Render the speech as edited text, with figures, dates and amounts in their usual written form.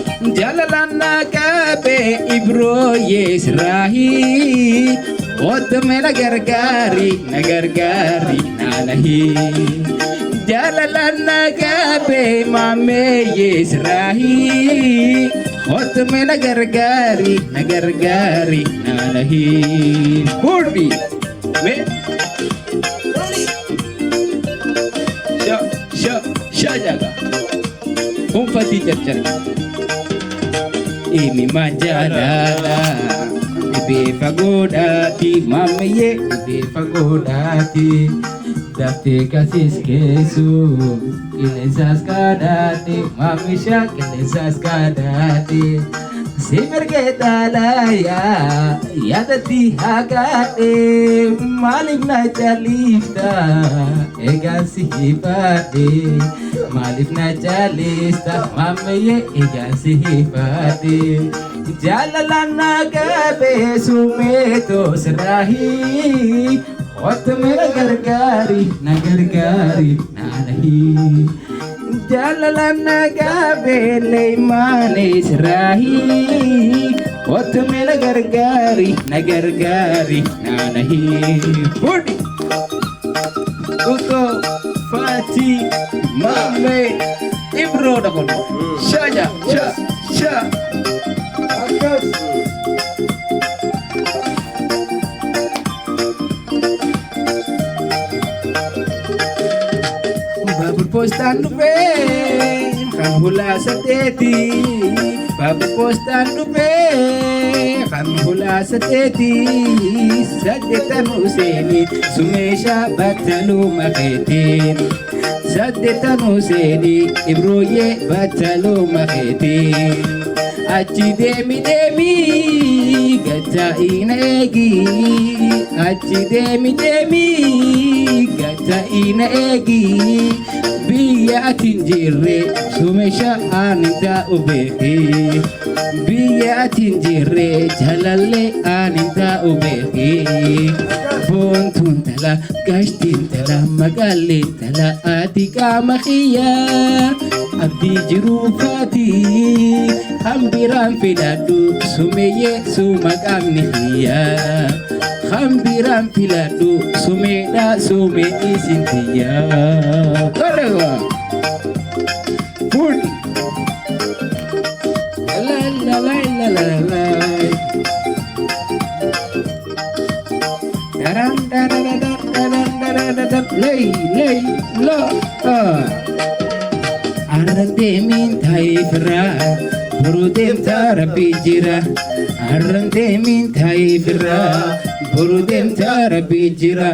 jalalana kabe ibro yesrahi ot me nagargari nanahi jalalana kabe mame yesrahi ot me nagargari nanahi hurbi me jaga Umpati chachar Imi majalala Ibe fagodati Mamaye Ibe fagodati Dafte kasis kesu Kinesas kadati Mamisha kinesas kadati Simergetalaya Yadati hagate Malik na jalista Ega sihipate Malik na jalista Mamaye ega sihipate Jalalana gabe sumeto serahi Ot mera gargari nanahi Jalalana gabe leimane serahi Ot mera gargari nanahi Budi Koko Fati Mame Ibro dakon Sha Bagus Babur postan dupe kan hula sateti Babur postan dupe kan hula sateti Sadetan useni sumesha batalu maketin Sadetan useni ibroye batalu maketin Achi demi gata inegi Achi demi gata inegi Biya tinjire sumesha anita ubehi Biya tinjire jalalle anita ubehi Bontun tala gashtin tala magalin tala atika makhia Abdi jirufati Hambiran filadu sumeye sumakam nihiya Hambiran filadu sumeda sume isintiya Kalewa Food La la la la la la Daran daran daran daran daran lay la Arrante min taifra Burudem tarapi jira Arrante min taifra Burudem tarapi jira